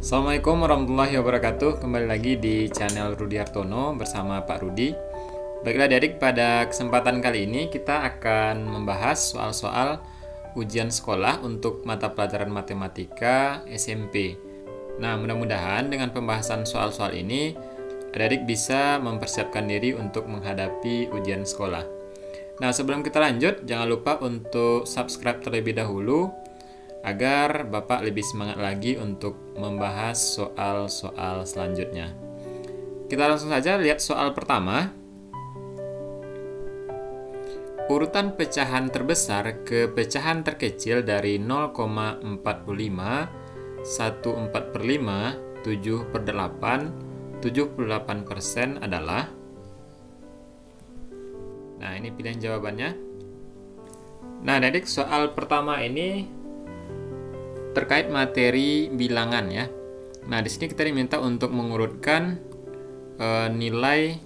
Assalamualaikum warahmatullahi wabarakatuh. Kembali lagi di channel Rudi Hartono bersama Pak Rudi. Baiklah adik, pada kesempatan kali ini kita akan membahas soal-soal ujian sekolah untuk mata pelajaran matematika SMP. Nah, mudah-mudahan dengan pembahasan soal-soal ini adik bisa mempersiapkan diri untuk menghadapi ujian sekolah. Nah, sebelum kita lanjut, jangan lupa untuk subscribe terlebih dahulu agar Bapak lebih semangat lagi untuk membahas soal-soal selanjutnya. Kita langsung saja lihat soal pertama. Urutan pecahan terbesar ke pecahan terkecil dari 0,45, 1/4/5, 7/8, 78% adalah. Nah, ini pilihan jawabannya. Nah, adik, soal pertama ini terkait materi bilangan ya. Nah, di sini kita diminta untuk mengurutkan nilai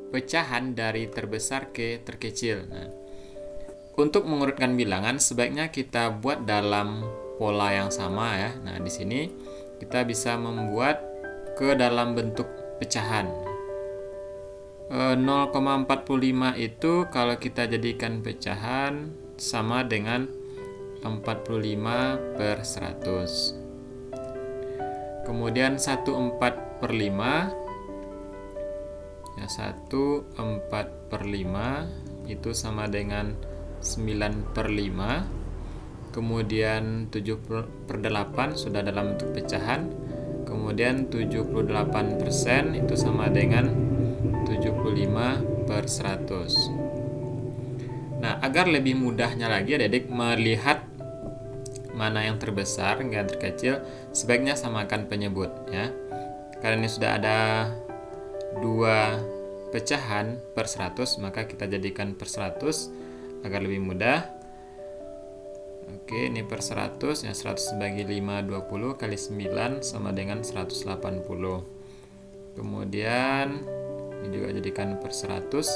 pecahan dari terbesar ke terkecil. Nah, untuk mengurutkan bilangan sebaiknya kita buat dalam pola yang sama ya. Nah, di sini kita bisa membuat ke dalam bentuk pecahan. 0,45 itu kalau kita jadikan pecahan sama dengan 45/100. Kemudian 1/4/5 ya, 1/4/5 itu sama dengan 9/5. Kemudian 7/8 sudah dalam bentuk pecahan. Kemudian 78% itu sama dengan 75/100. Nah, agar lebih mudahnya lagi adik melihat mana yang terbesar, yang terkecil, sebaiknya samakan penyebut ya. Karena ini sudah ada dua pecahan per 100, maka kita jadikan per 100 agar lebih mudah. Oke, ini per 100 ya, 100 bagi 5 20 kali 9 sama dengan 180. Kemudian ini juga jadikan per 100.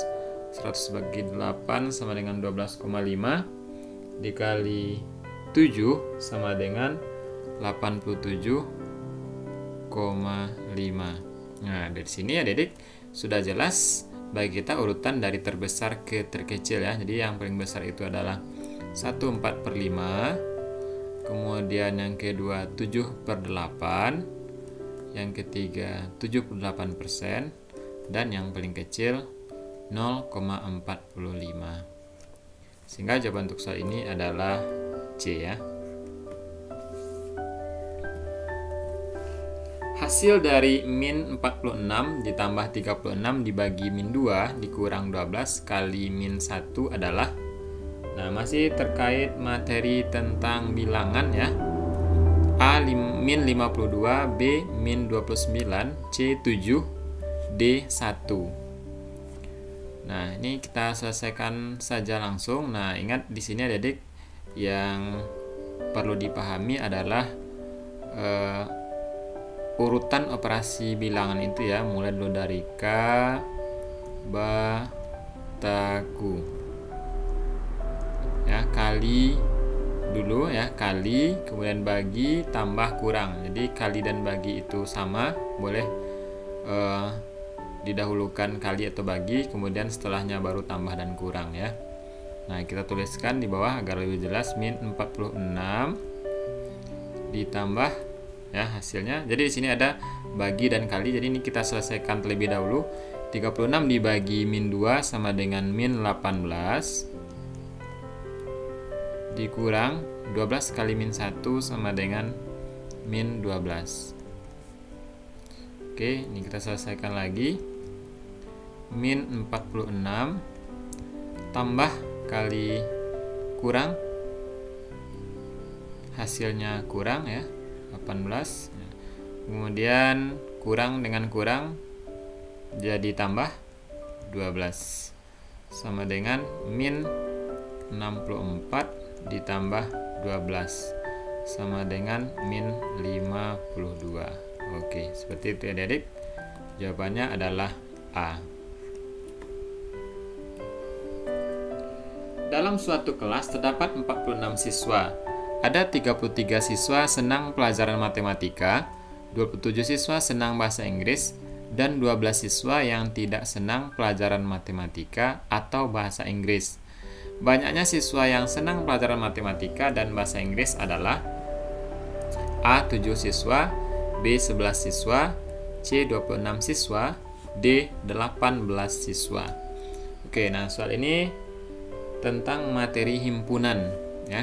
100 bagi 8 sama dengan 12,5 dikali 7 sama dengan 87,5. Nah, dari sini adik-adik sudah jelas bagi kita urutan dari terbesar ke terkecil ya. Jadi yang paling besar itu adalah 1/4/5. Kemudian yang kedua 7/8. Yang ketiga 78%. Dan yang paling kecil 0,45. Sehingga jawaban untuk soal ini adalah C ya. Hasil dari min 46 ditambah 36 dibagi min 2 dikurang 12 kali min 1 adalah. Nah, masih terkait materi tentang bilangan ya. A min 52, B min 29, C 7, D 1. Nah, ini kita selesaikan saja langsung. Nah, ingat di sini adik yang perlu dipahami adalah urutan operasi bilangan itu ya, mulai dulu dari K, Ba, Ta, Ku. Ya, kali dulu ya, kali, kemudian bagi, tambah, kurang. Jadi kali dan bagi itu sama, boleh didahulukan kali atau bagi, kemudian setelahnya baru tambah dan kurang ya. Nah, kita tuliskan di bawah agar lebih jelas. Min 46 ditambah ya hasilnya. Jadi di sini ada bagi dan kali. Jadi ini kita selesaikan terlebih dahulu. 36 dibagi min 2 sama dengan min 18 dikurang 12 kali min 1 sama dengan min 12. Oke, ini kita selesaikan lagi. Min 46 tambah kali kurang, hasilnya kurang ya, 18. Kemudian kurang dengan kurang jadi tambah 12 sama dengan min 64 ditambah 12 sama dengan min 52. Oke, seperti itu ya adik. Jawabannya adalah A. Dalam suatu kelas terdapat 46 siswa. Ada 33 siswa senang pelajaran matematika, 27 siswa senang bahasa Inggris dan 12 siswa yang tidak senang pelajaran matematika atau bahasa Inggris. Banyaknya siswa yang senang pelajaran matematika dan bahasa Inggris adalah A. 7 siswa, B. 11 siswa, C. 26 siswa, D. 18 siswa. Oke, nah soal ini tentang materi himpunan ya.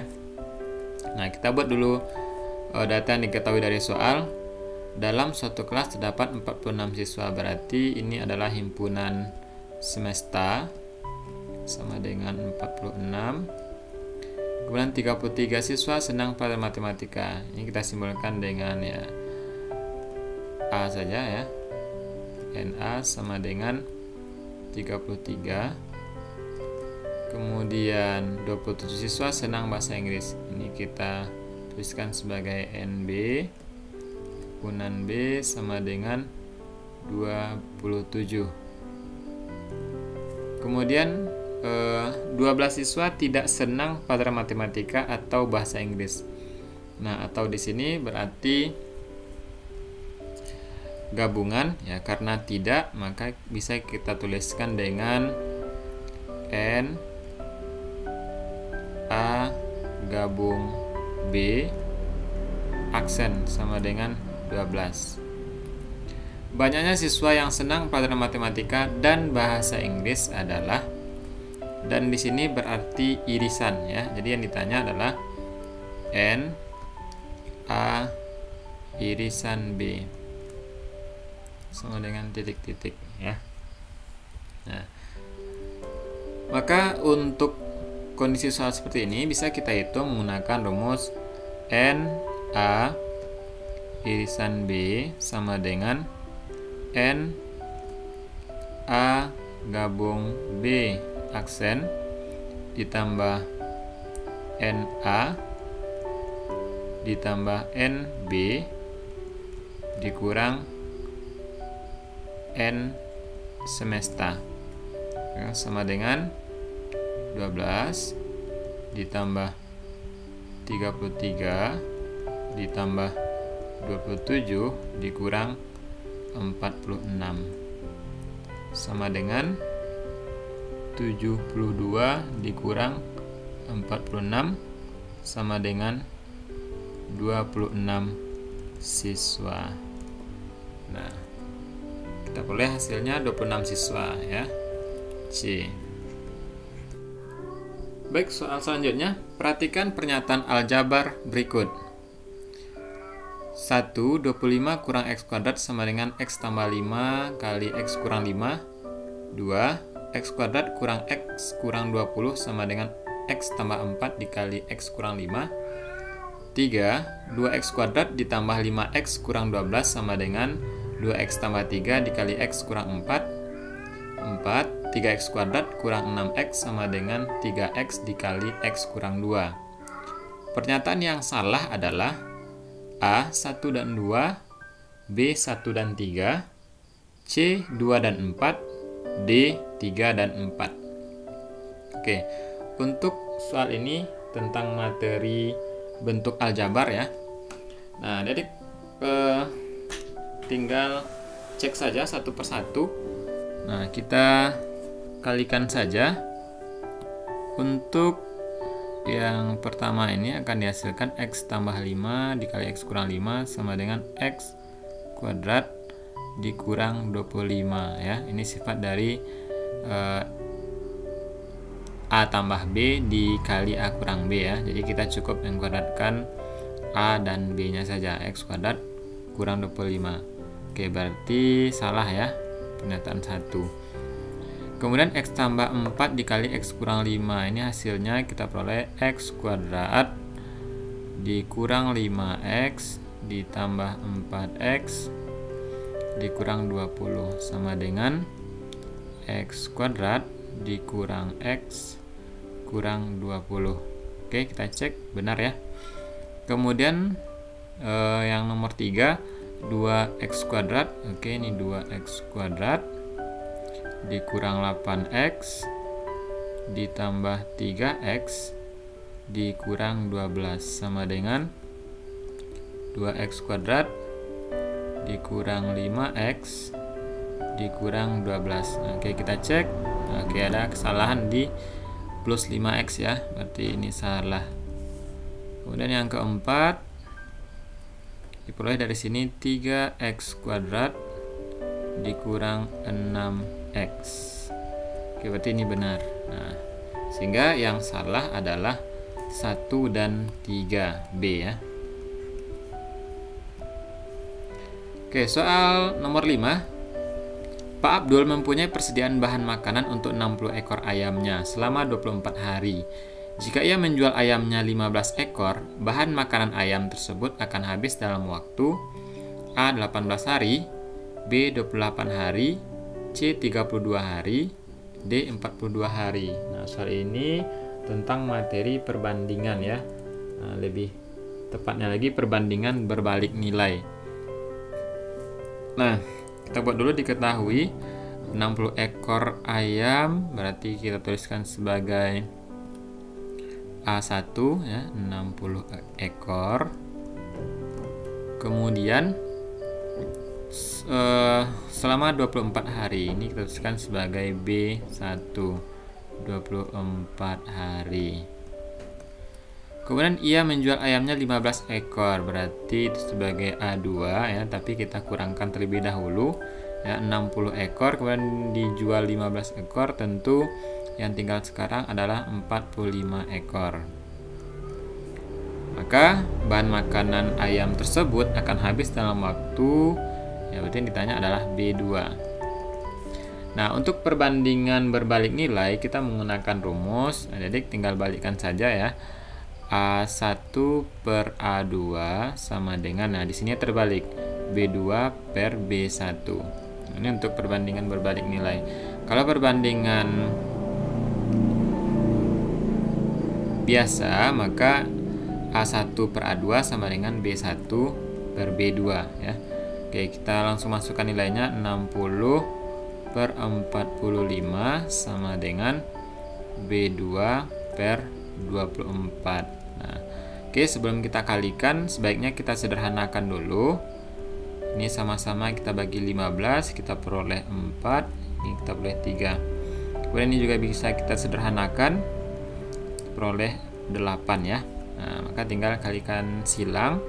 Nah, kita buat dulu data yang diketahui dari soal. Dalam suatu kelas terdapat 46 siswa, berarti ini adalah himpunan semesta sama dengan 46. Kemudian 33 siswa senang pelajaran matematika. Ini kita simbolkan dengan ya A saja ya. NA sama dengan 33. Kemudian 27 siswa senang bahasa Inggris. Ini kita tuliskan sebagai NB. Himpunan B sama dengan 27. Kemudian 12 siswa tidak senang pelajaran matematika atau bahasa Inggris. Nah, atau di sini berarti gabungan ya, karena tidak maka bisa kita tuliskan dengan N A gabung B aksen sama dengan 12. Banyaknya siswa yang senang pelajaran matematika dan bahasa Inggris adalah, dan di sini berarti irisan ya. Jadi yang ditanya adalah N A irisan B sama dengan titik-titik ya. Nah, maka untuk kondisi soal seperti ini bisa kita hitung menggunakan rumus N A irisan B sama dengan N A gabung B aksen ditambah NA ditambah NB dikurang N semesta ya, sama dengan 12 ditambah 33 ditambah 27 dikurang 46 sama dengan 72 dikurang 46 sama dengan 26 siswa. Nah, kita boleh hasilnya 26 siswa ya. C. Baik, soal selanjutnya, perhatikan pernyataan aljabar berikut. 1. 25 kurang X kuadrat sama dengan X tambah 5 kali X kurang 5. 2. X kuadrat kurang X kurang 20 sama dengan X tambah 4 dikali X kurang 5. 3. 2X kuadrat ditambah 5X kurang 12 sama dengan 2X tambah 3 dikali X kurang 4. 4. 3X kuadrat kurang 6X sama dengan 3X dikali X kurang 2. Pernyataan yang salah adalah A. 1 dan 2, B. 1 dan 3, C. 2 dan 4, D. 3 dan 4. Oke, untuk soal ini tentang materi bentuk aljabar ya. Nah, jadi tinggal cek saja satu persatu. Nah, kita kalikan saja. Untuk yang pertama ini akan dihasilkan X tambah 5 dikali X kurang 5 sama dengan X kuadrat dikurang 25 ya. Ini sifat dari A tambah B dikali A kurang B ya. Jadi kita cukup mengkuadratkan A dan B nya saja. X kuadrat kurang 25. Oke, berarti salah ya pernyataan 1. Kemudian X tambah 4 dikali X kurang 5. Ini hasilnya kita peroleh X kuadrat dikurang 5X ditambah 4X dikurang 20 sama dengan X kuadrat dikurang X kurang 20. Oke, kita cek benar ya. Kemudian yang nomor 3, 2X kuadrat. Oke, ini 2X kuadrat dikurang 8X ditambah 3X dikurang 12 sama dengan 2X kuadrat dikurang 5x dikurang 12. Oke, kita cek. Oke, ada kesalahan di plus 5x ya, berarti ini salah. Kemudian yang keempat, diperoleh dari sini 3x kuadrat dikurang 6x. Oke, berarti ini benar. Nah, sehingga yang salah adalah 1 dan 3B ya. Oke, soal nomor 5. Pak Abdul mempunyai persediaan bahan makanan untuk 60 ekor ayamnya selama 24 hari. Jika ia menjual ayamnya 15 ekor, bahan makanan ayam tersebut akan habis dalam waktu A. 18 hari, B. 28 hari, C. 32 hari, D. 42 hari. Nah, soal ini tentang materi perbandingan ya. Nah, lebih tepatnya lagi perbandingan berbalik nilai. Nah, kita buat dulu diketahui 60 ekor ayam berarti kita tuliskan sebagai A1 ya, 60 ekor. Kemudian selama 24 hari ini kita tuliskan sebagai B1, 24 hari. Kemudian ia menjual ayamnya 15 ekor, berarti itu sebagai A2 ya, tapi kita kurangkan terlebih dahulu ya, 60 ekor kemudian dijual 15 ekor, tentu yang tinggal sekarang adalah 45 ekor. Maka bahan makanan ayam tersebut akan habis dalam waktu ya, berarti yang ditanya adalah B2. Nah, untuk perbandingan berbalik nilai kita menggunakan rumus, jadi tinggal balikkan saja ya. A1 per A2 sama dengan, nah di sini terbalik, B2 per B1. Ini untuk perbandingan berbalik nilai. Kalau perbandingan biasa, maka A1 per A2 sama dengan B1 per B2 ya. Oke, kita langsung masukkan nilainya, 60 per 45 sama dengan B2 per 24. Nah, oke, sebelum kita kalikan sebaiknya kita sederhanakan dulu. Ini sama-sama kita bagi 15, kita peroleh 4, ini kita peroleh 3. Kemudian ini juga bisa kita sederhanakan, peroleh 8 ya. Nah, maka tinggal kalikan silang.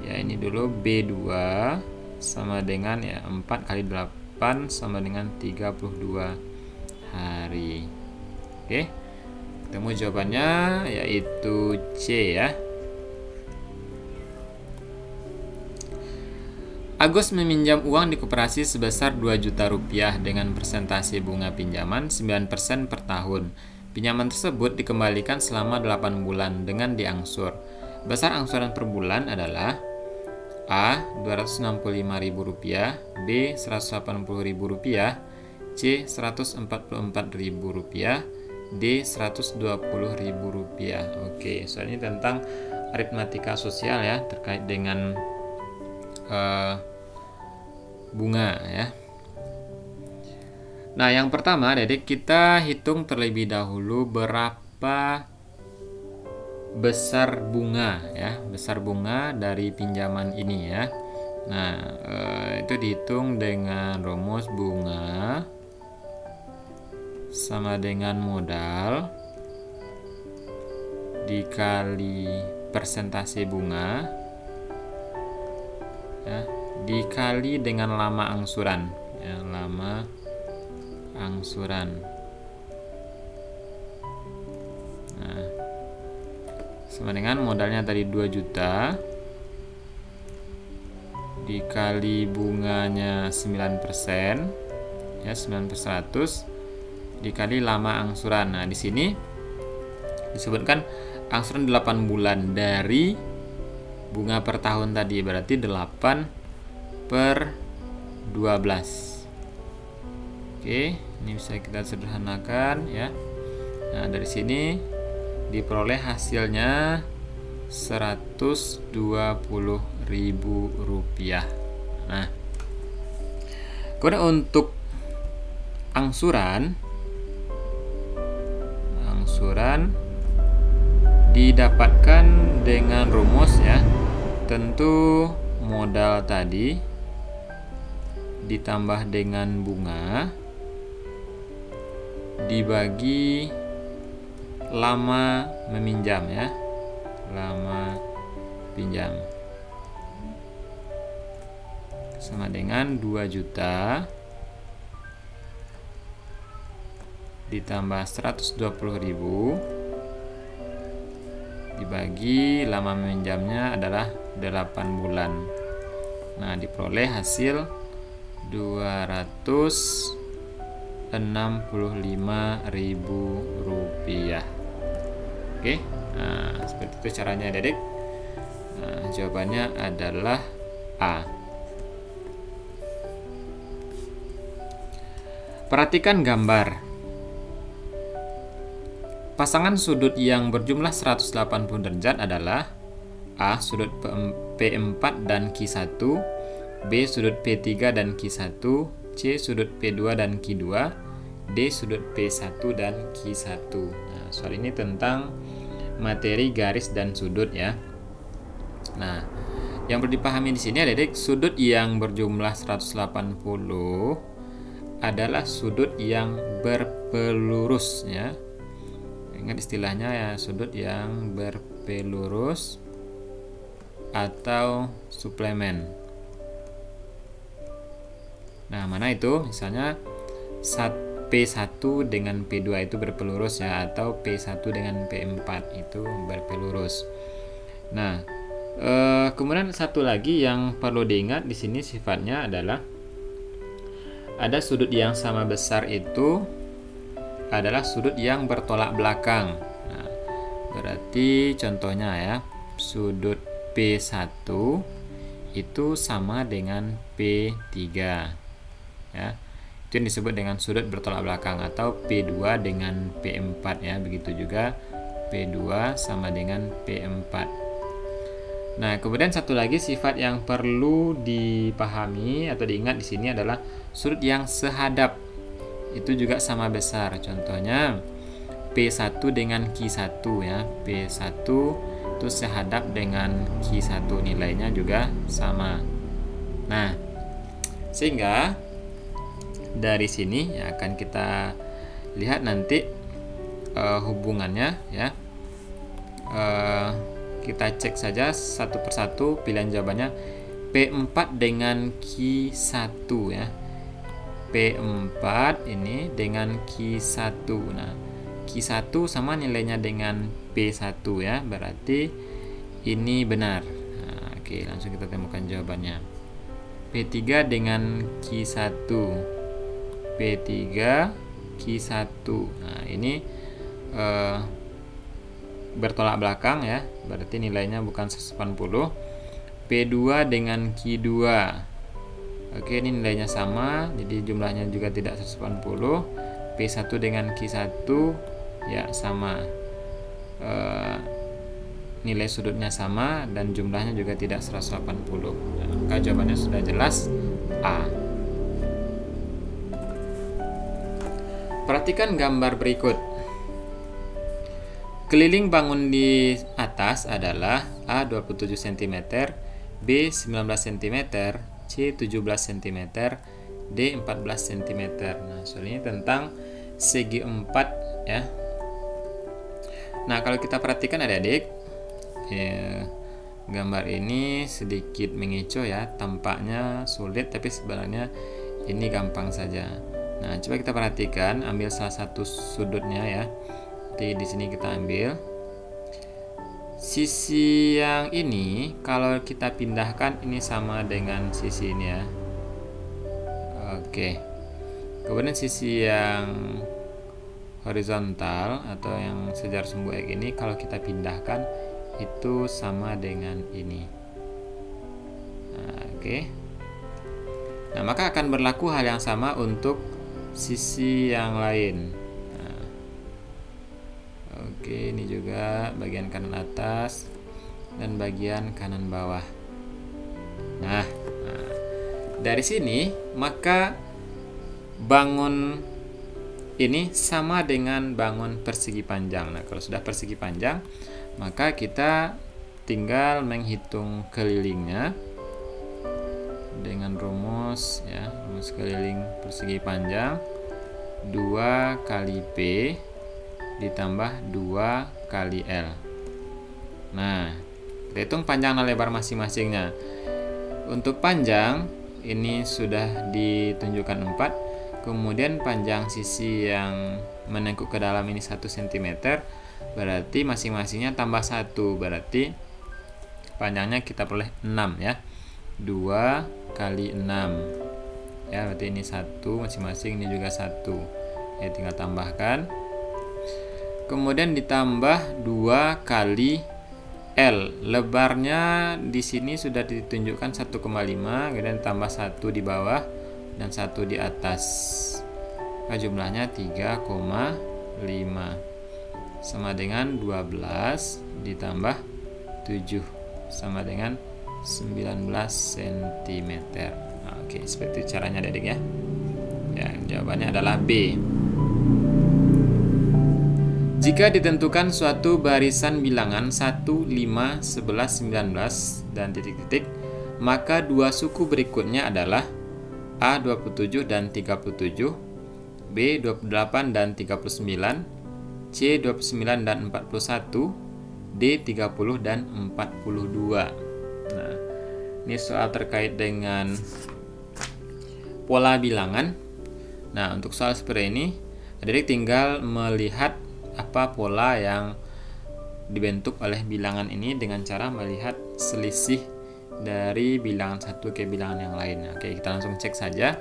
Ya, ini dulu B2 sama dengan ya 4 kali 8 sama dengan 32 hari. Oke, ketemu jawabannya yaitu C ya. Agus meminjam uang di koperasi sebesar 2 juta rupiah dengan persentase bunga pinjaman 9% per tahun. Pinjaman tersebut dikembalikan selama 8 bulan dengan diangsur. Besar angsuran per bulan adalah A. Rp265.000, B. Rp180.000, C. Rp144.000, D. Rp120.000. Oke, soal ini tentang aritmatika sosial ya, terkait dengan bunga ya. Nah, yang pertama, Adik, kita hitung terlebih dahulu berapa besar bunga ya, besar bunga dari pinjaman ini ya. Nah, itu dihitung dengan rumus bunga sama dengan modal dikali persentase bunga ya, dikali dengan lama angsuran ya, lama angsuran. Nah, sama dengan modalnya tadi 2 juta dikali bunganya 9% ya, 9/100 dikali lama angsuran. Nah, di sini disebutkan angsuran 8 bulan dari bunga per tahun tadi, berarti 8/12. Oke, ini bisa kita sederhanakan ya. Nah, dari sini diperoleh hasilnya Rp120.000. Nah, kemudian untuk angsuran didapatkan dengan rumus ya, tentu modal tadi ditambah dengan bunga dibagi lama meminjam ya, lama pinjam, sama dengan 2 juta ditambah 120.000 dibagi lama meminjamnya adalah 8 bulan. Nah, diperoleh hasil 265.000 rupiah. Oke, nah, seperti itu caranya adik-adik. Nah, jawabannya adalah A. Perhatikan gambar. Pasangan sudut yang berjumlah 180 derajat adalah A. Sudut P4 dan Q1, B. Sudut P3 dan Q1, C. Sudut P2 dan Q2, D. Sudut P1 dan Q1. Nah, soal ini tentang materi garis dan sudut ya. Nah, yang perlu dipahami di sini adik-adik, sudut yang berjumlah 180 adalah sudut yang berpelurus ya. Ingat istilahnya ya, sudut yang berpelurus atau suplemen. Nah, mana itu? Misalnya P1 dengan P2 itu berpelurus ya, atau P1 dengan P4 itu berpelurus. Nah, kemudian satu lagi yang perlu diingat di sini sifatnya adalah ada sudut yang sama besar itu adalah sudut yang bertolak belakang. Nah, berarti contohnya ya, sudut P1 itu sama dengan P3 ya. Itu yang disebut dengan sudut bertolak belakang, atau P2 dengan P4 ya. Begitu juga P2 sama dengan P4. Nah, kemudian satu lagi sifat yang perlu dipahami atau diingat di sini adalah sudut yang sehadap. Itu juga sama besar. Contohnya P1 dengan Q1 ya. P1 itu sehadap dengan Q1, nilainya juga sama. Nah, sehingga dari sini ya akan kita lihat nanti hubungannya ya. Kita cek saja satu persatu pilihan jawabannya. P4 dengan Q1 ya. P4 ini dengan Q1. Nah, Q1 sama nilainya dengan P1 ya, berarti ini benar. Nah, oke, langsung kita temukan jawabannya. P3 dengan Q1. P3 Q1. Nah, ini bertolak belakang ya, berarti nilainya bukan 180. P2 dengan Q2. Oke, ini nilainya sama, jadi jumlahnya juga tidak 180. P1 dengan Q1 ya sama, nilai sudutnya sama dan jumlahnya juga tidak 180. Nah, maka jawabannya sudah jelas A. Perhatikan gambar berikut. Keliling bangun di atas adalah A 27 cm, B 19 cm, C 17 cm, D 14 cm. Nah, soal ini tentang segi 4 ya. Nah, kalau kita perhatikan adik-adik, gambar ini sedikit mengecoh ya, tampaknya sulit tapi sebenarnya ini gampang saja. Nah, coba kita perhatikan, ambil salah satu sudutnya ya. Jadi di sini kita ambil sisi yang ini, kalau kita pindahkan ini sama dengan sisi ini ya. Oke. Kemudian sisi yang horizontal atau yang sejar sumbu X ini kalau kita pindahkan itu sama dengan ini. Nah, oke. Nah, maka akan berlaku hal yang sama untuk sisi yang lain. Oke, ini juga bagian kanan atas dan bagian kanan bawah. Nah, dari sini maka bangun ini sama dengan bangun persegi panjang. Nah, kalau sudah persegi panjang, maka kita tinggal menghitung kelilingnya dengan rumus ya, rumus keliling persegi panjang 2 kali P ditambah 2 kali L. Nah, kita hitung panjang dan lebar masing-masingnya. Untuk panjang ini sudah ditunjukkan 4, kemudian panjang sisi yang menengkuk ke dalam ini 1 cm, berarti masing-masingnya tambah 1, berarti panjangnya kita peroleh 6 ya. 2 kali 6 ya, berarti ini 1 masing-masing, ini juga 1 ya, tinggal tambahkan. Kemudian ditambah 2 kali L. Lebarnya di sini sudah ditunjukkan 1,5, kemudian tambah 1 di bawah dan 1 di atas. Nah, jumlahnya 3,5 sama dengan 12 ditambah 7 sama dengan 19 cm. Nah, oke, seperti caranya adik ya. Ya, jawabannya adalah B. Jika ditentukan suatu barisan bilangan 1, 5, 11, 19 dan titik-titik, maka dua suku berikutnya adalah A 27 dan 37, B 28 dan 39, C 29 dan 41, D 30 dan 42. Nah, ini soal terkait dengan pola bilangan. Nah, untuk soal seperti ini, adik tinggal melihat apa pola yang dibentuk oleh bilangan ini dengan cara melihat selisih dari bilangan satu ke bilangan yang lain. Oke, kita langsung cek saja.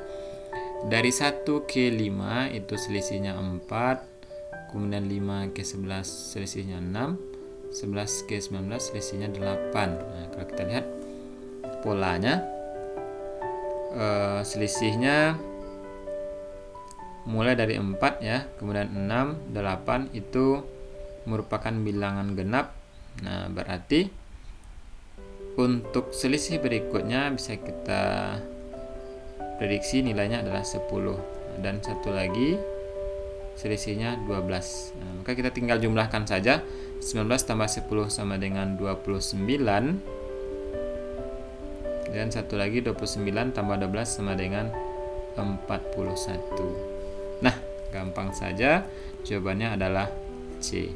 Dari 1 ke 5 itu selisihnya 4, kemudian 5 ke 11 selisihnya 6, 11 ke 19 selisihnya 8. Nah, kalau kita lihat polanya, selisihnya mulai dari 4 ya, kemudian 6, 8 itu merupakan bilangan genap. Nah, berarti untuk selisih berikutnya bisa kita prediksi nilainya adalah 10. Dan satu lagi selisihnya 12. Nah, maka kita tinggal jumlahkan saja. 19 tambah 10 sama dengan 29. Dan satu lagi 29 tambah 12 sama dengan 41. Nah, gampang saja, jawabannya adalah C.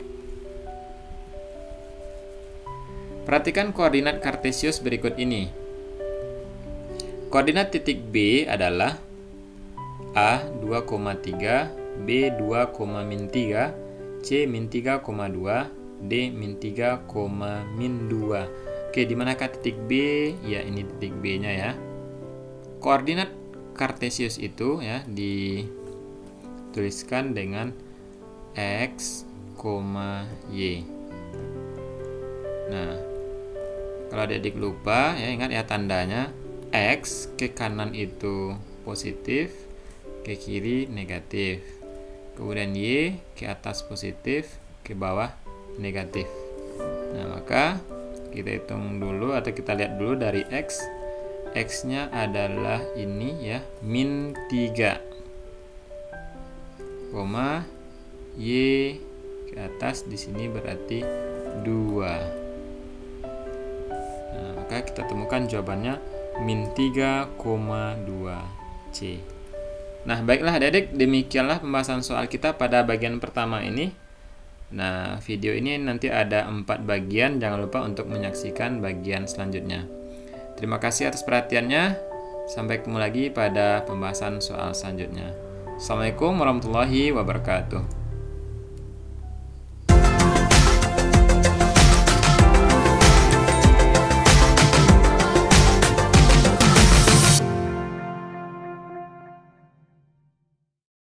Perhatikan koordinat kartesius berikut ini. Koordinat titik B adalah A 2,3, B 2,-3, C -3,2, D -3,-2. Oke, di manakah titik B? Ya, ini titik B-nya ya. Koordinat kartesius itu ya dituliskan dengan X, Y. Nah, kalau adik lupa ya, ingat ya tandanya. X ke kanan itu positif, ke kiri negatif. Kemudian Y ke atas positif, ke bawah negatif. Nah, maka kita hitung dulu atau kita lihat dulu dari X. X-nya adalah ini ya, -3, koma Y ke atas di sini berarti 2. Nah, maka kita temukan jawabannya -3,2 C. Nah, baiklah adik-adik, demikianlah pembahasan soal kita pada bagian pertama ini. Nah, video ini nanti ada 4 bagian, jangan lupa untuk menyaksikan bagian selanjutnya. Terima kasih atas perhatiannya. Sampai ketemu lagi pada pembahasan soal selanjutnya. Assalamualaikum warahmatullahi wabarakatuh.